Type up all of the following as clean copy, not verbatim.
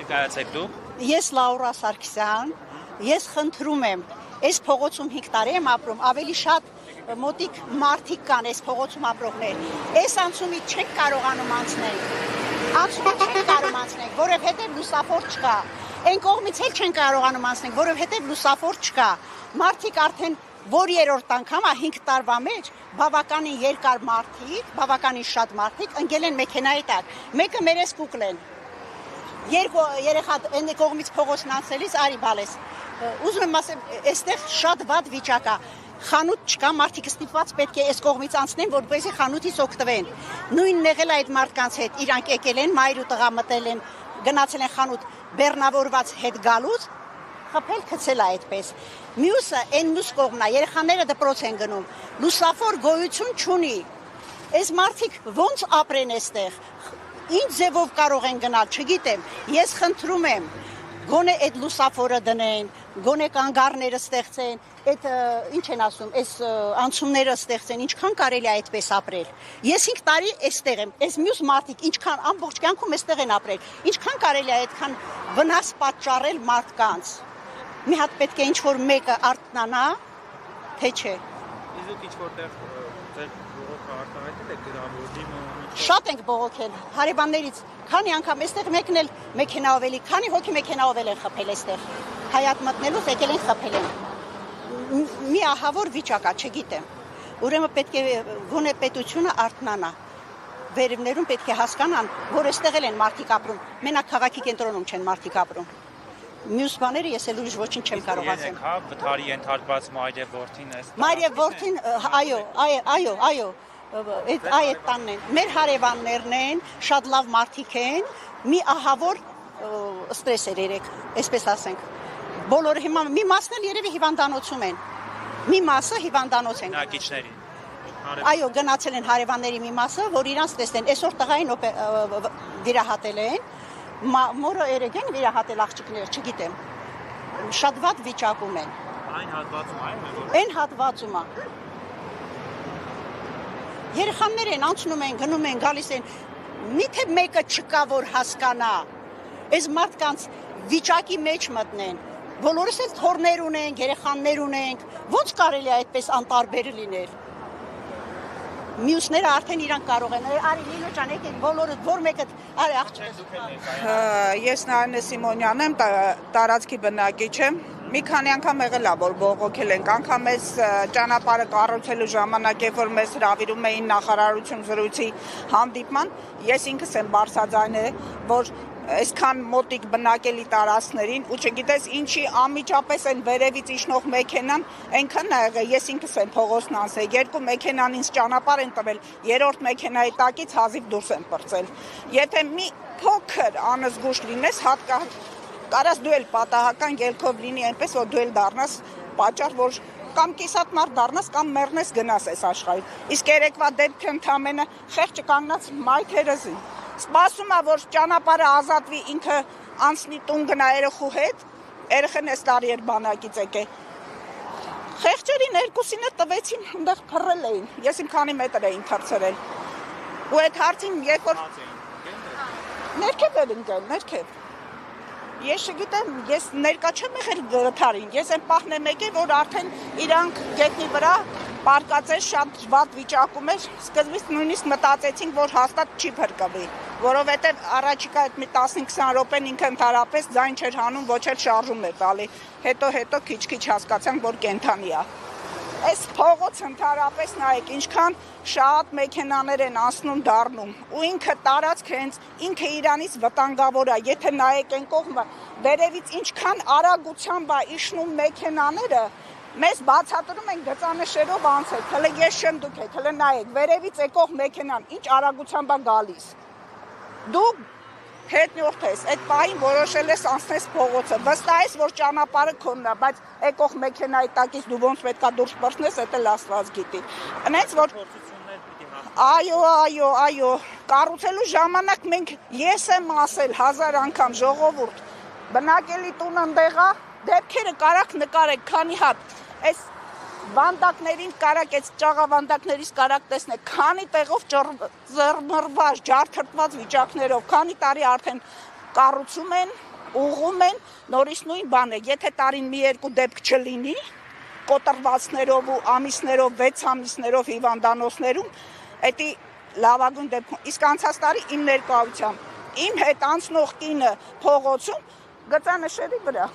ներկայացեք դուք։ Ես Լաուրա Սարգսյան, ես խնդրում եմ, այս փողոցում 5 տարի եմ ապրում, ավելի շատ մոտիկ մարդիկ կան այս փողոցում ապրողներ։ Այս անցումից չենք կարողանում անցնել։ Անցումից չենք կարող անցնել, որովհետև լուսավոր չկա։ Այն կողմից էլ չեն կարողանում անցնել, որովհետև լուսավոր չկա։ Մարդիկ արդեն որ երրորդ անգամ 5 տարվա մեջ բավականին երկար մարդիկ, բավականին շատ մարդիկ ընկել են մեքենայի տակ։ Մեկը մերես կուկլեն։ Երկու երեխա այն կողմից փողոցն անցելիս արի բալես։ Ուզում եմ ասեմ, այստեղ շատ վատ վիճակ է։ Խանութ չկա, մարդիկ ստիպված պետք է այս կողմից անցնեն, որպեսզի խանութից օգտվեն։ Նույնն եղել այդ մարդկանց հետ, իրանք եկել են, մայր ու տղա մտել են, գնացել են խանութ, բեռնավորված հետ գալուց, խփել գցել է այդպես։ Մյուսը այն մյուս կողմն է, երեխաները դպրոց են գնում, լուսավոր գոյություն չունի։ Այս մարդիկ ոնց ապրեն այստեղ։ Ինչ ձևով կարող են գնալ, չգիտեմ։ Ես խնդրում եմ, գոնե այդ լուսավորը դնեն, գոնե կանգառները ստեղծեն, այդ ինչ են ասում, այս անցումները ստեղծեն, ինչքան կարելի է այդպես ապրել։ Ես 5 տարի այստեղ եմ, այս մյուս մարդիկ ինչքան ամբողջ կյանքում այստեղ են ապրել, ինչքան կարելի է այդքան վնաս պատճառել մարդկանց։ Մի հատ պետք է ինչ-որ մեկը արթնանա, թե չէ։ Իսկ ինչ որտեղ ձեր բողոքը արտահայտել եք գրավորդիմը։ Շատ ենք բողոքել հարևաններից, քանի անգամ այստեղ մեկն էլ մեքենայով էլի, քանի հոգի մեքենայով են խփել այստեղ։ Հայատ մտնելուց եկել են խփել են։ Մի ահավոր վիճակ է, չգիտեմ։ Ուրեմն պետք է գոնե պետությունը արթնանա։ Վերևներում պետք է հասկանան, որ այստեղ են մարդիկ ապրում։ Մենակ քաղաքի կենտրոնում չեն մարդիկ ապրում։ Մյուս բաները ես էլ ուրիշ ոչինչ չեմ կարող ասել։ Հա, վթարի ենթարկված մայր եւ որդին էս։ Մայր եւ որդին, այո, այդ տանն են։ Մեր հարևաններն են, շատ լավ մարդիկ են, մի ահավոր ստրես էր երեք, այսպես ասենք։ Բոլորը հիմա մի մասն էլ երևի հիվանդանոցում են։ Մի մասը հիվանդանոց են։ Նակիչների։ Այո, գնացել են հարևանների մի մասը, որ իրանց տեսնեն, այսօր տղային վիրահատել են, մորը երեգեն վիրահատել աղջիկներ, չգիտեմ, շատ վատ վիճակում են։ Այն հատվածում այն։ Այն հատվածում է։ Երեխաներ են, անցնում են, գնում են, գալիս են, միթե մեկը չկա, որ հասկանա, այս մարդկանց վիճակի մեջ մտնեն, բոլորս էլ թորներ ունենք, երեխաներ ունենք, ոնց կարելի է այդպես անտարբեր լինել։ Մյուսները արդեն իրանք կարող են, արի Լինո ջան, եկեք բոլորը, որ մեկը, արի աղջիկ։ Ես Նարինե Սիմոնյան եմ, տարածքի բնակիչ եմ։ Մի քանի անգամ եղել է, որ բողոքել ենք, անգամ այս ճանապարհը կառուցելու ժամանակ, երբ որ մեզ հրավիրում էին նախարարություն զրույցի հանդիպման, ես ինքս եմ բարձրաձայնել, որ այսքան մոտիկ բնակելի տարածքներին ու չգիտես ինչի անմիջապես են վերևից իջնող մեքենան այնքան է եղել, ես ինքս եմ փողոցն անցել, 2 մեքենան ինձ ճանապարհ են տվել, 3-րդ մեքենայի տակից հազիվ դուրս եմ պրծել։ Եթե մի փոքր անզգուշ լինես, կարաս դու էլ պատահական ելքով լինի այնպես, որ դու էլ դառնաս պատճառ, որ կամ կիսատ մարդ դառնաս, կամ մեռնես գնաս այս աշխարհից։ Իսկ երեկվա դեպքը ընդամենը խեղճը կանգնած մայթերզին։ Սպասում է, որ ճանապարհը ազատվի, ինքը անցնի տուն գնա երեխու հետ, երեխան այս տարի էր բանակից եկել։ Խեղճերին երկուսին տվեցին, այնտեղ փռել էին։ Ես իմ քանի մետր էին թռցրել։ Ու այդ հարցին երբ որ ներքև էր ընկել, ներքև։ Ես չգիտեմ, ես ներկա չեմ եղել վթարին, ես եմ պահն եմ եկել, որ արդեն իրանք գետնի վրա պարկած էր, շատ վատ վիճակում էր, սկզբից նույնիսկ մտածեցինք, որ հաստատ չի փրկվի, որովհետև առաջիկա այդ մի 15-20 րոպեն ինքը ընդհանրապես ձայն չէր հանում, ոչ էլ շարժում էր տալի, հետո քիչ-քիչ հասկացանք, որ կենդանի է։ Այս փողոց ընդհանրապես նայեք, ինչքան շատ մեքենաներ են անցնում դառնում, ու ինքը տարածք հենց ինքը իրանից վտանգավոր է, եթե նայեք այն կողմը, վերևից ինչքան արագությամբ է իջնում մեքենաները, մեզ բացատրում են գծանշերով անցեք, հələ ես չեմ դուք եք, հələ նայեք, վերևից եկող մեքենան ինչ արագությամբ է գալիս։ Դու հետնորդ ես, այդ պահին որոշել ես անցնես փողոցը, վստահ ես, որ ճանապարհը քոնն է, բայց եկող մեքենայի տակից դու ոնց պետք է դուրս պրծնես, դա էլ Աստված գիտի։ Այնց որ այո, կառուցելու ժամանակ մենք ես եմ ասել 1000 անգամ ժողովուրդ, բնակելի տուն ընդեղ է, դեպքերը կարակ նկարեք, քանի հատ, այս վանդակներին կարակ, այս ճաղավանդակներից կարակ տեսնեք, քանի տեղով ծռմռված, ջարդրտված վիճակներով, քանի տարի արդեն կառուցում են, ուղում են նորից նույն բանը, եթե տարին մի երկու դեպք չլինի, կոտրվածներով ու ամիսներով, 6 ամիսներով հիվանդանոցներում, դա լավագույն դեպքում, իսկ անցած տարի իմ ներկայությամբ իմ հետ անցնող կինը փողոցում գծանշերի վրա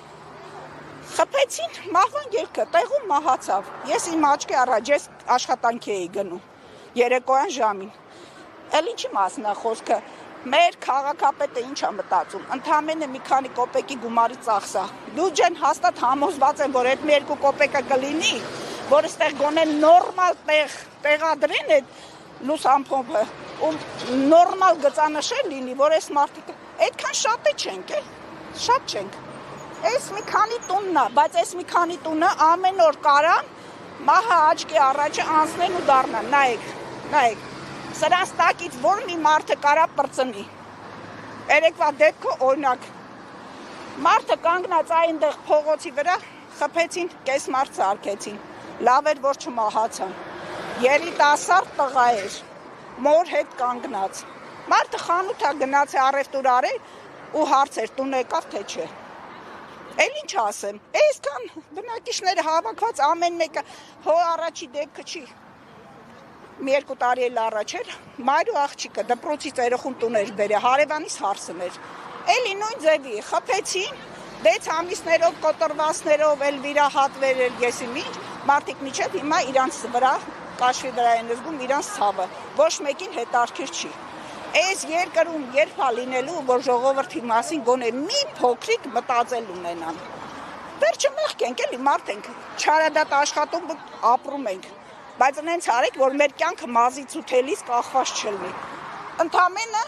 խփեցին մահվան ելքը, տեղում մահացավ։ Ես իմ աչքի առաջ ես աշխատանքի էի գնում երեկոյան ժամին։ Էլ ինչի մասն է խոսքը։ Մեր քաղաքապետը ինչ է մտածում, ընդամենը մի քանի կոպեկի գումարի ծախս է։ Դուջեն հաստատ համոզված են, որ այդ մի երկու կոպեկը կլինի, որ այստեղ գոնե նորմալ տեղադրեն այդ լուսամփոփը, ու նորմալ գծանշեր լինի, որ այս մարդիկ այդքան շատ չենք, շատ չենք։ Այս մի քանի տունն է, բայց այս մի քանի տունը ամեն օր կարան մահը աչքի առաջը անցնեն ու դառնան, նայեք։ Սրանց տակից որ մի մարդը կարա պրծնի։ Երեկվա դեպքը օրինակ։ Մարդը կանգնած այնտեղ փողոցի վրա խփեցին, կես մարդ սարքեցին։ Լավ էր որ չմահացան։ Երիտասարդ տղա էր, մոր հետ կանգնած։ Մարդը խանութ է գնաց առևտուր արել ու հարցեր տուն եկավ թե չէ։ Էլ ինչ ասեմ, այսքան բնակիչները հավաքված ամեն մեկը հո առաջի դեպքը չի։ Մի երկու տարի էլ առաջ էր, մայր ու աղջիկը դպրոցից երեխուն տուն էր բերել, հարևանիս հարսն էր։ Էլի նույն ձևի խփեցին, 6 ամիսներով կոտրվածներով էլ վիրահատվել էր եսի ինչ, մարդիկ միջև հիմա իրանց վրա, կաշվի վրա են զգում իրանց ցավը, ոչ մեկին հետարքիր չի։ Այս երկրում երբ է լինելու, որ ժողովրդի մասին գոնե մի փոքրիկ մտածել ունենան։ Վերջը մեղք ենք, էլի մարդ ենք, չարադատ աշխատում ապրում ենք։ Բայց նենց արեք, որ մեր կյանքը մազից ու թելից կախված չլինի։ Ընդամենը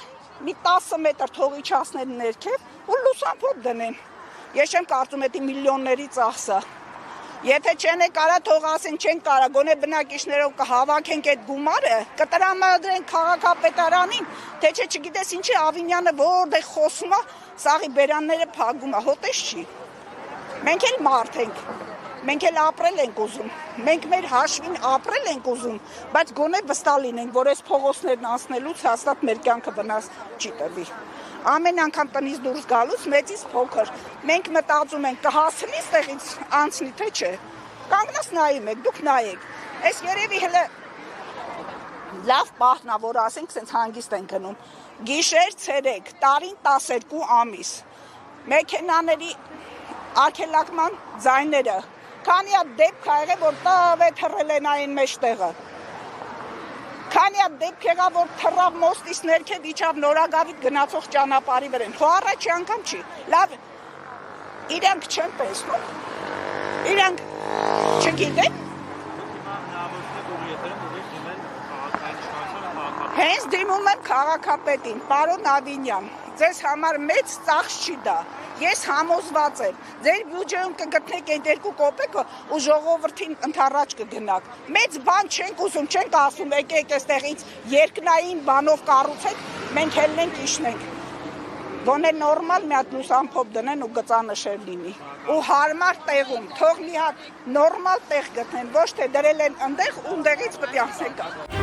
մի 10 մետր թող իջացնեն ներքև ու լուսամփոփ դնեն։ Ես չեմ կարծում դա միլիոնների ծախս է։ Եթե չեն կարա թող ասեն չեն կարա, գոնե բնակիչներով կհավաքենք այդ գումարը, կտրամադրեն քաղաքապետարանին, թե չէ չգիտես ինչի Ավինյանը որտեղ խոսում է, սաղի բերանները փակում է, հոտես չի։ Մենք էլ մարդ ենք։ Մենք էլ ապրել ենք ուզում, մենք մեր հաշվին ապրել ենք ուզում, բայց գոնե վստահ լինենք, որ այս փողոցներն անցնելուց հաստատ մեր կյանքը վնաս չի տրվի։ Ամեն անգամ տնից դուրս գալուց մեծից փոքր, մենք մտածում ենք կհասնի ստեղից անցնի թե չէ։ Կանգնած նայում եք, դուք նայեք։ Այս երևի հələ լավ պահն է, որ ասենք սենց հանգիստ են գնում։ Գիշեր ցերեկ, տարին 12 ամիս։ Մեքենաների արգելակման ձայները Քանի հատ դեպք ա եղել, որ տավետ հռել են այն մեջտեղը։ Քանի հատ դեպք եղավ, որ թռավ մոստից ներքև իջավ Նորագավիթ գնացող ճանապարհի վրան։ Հո առաջի անգամ չի։ Լավ, իրանք չեն տեսնում։ Իրանք չգիտեն։ Հենց դիմում եմ քաղաքապետին, պարոն Ավինյան, ձեզ համար մեծ ծախս չի դա։ Ես համոզված եմ, ձեր բյուջեում կգտնեք այդ 2 կոպեկը ու ժողովրդին ընդառաջ կգնաք։ Մեծ բան չենք ուզում, չենք ասում եկեք այստեղից երկնային բանով կառուցեք, մենք ելնենք իջնենք։ Գոնե նորմալ մի հատ լուսամփոփ դնեն ու գծանշեր լինի։ Ու հարմար տեղում, թող մի հատ նորմալ տեղ գտնեն, ոչ թե դրել են այնտեղ ու ընդեղից պետք է ասեն կա։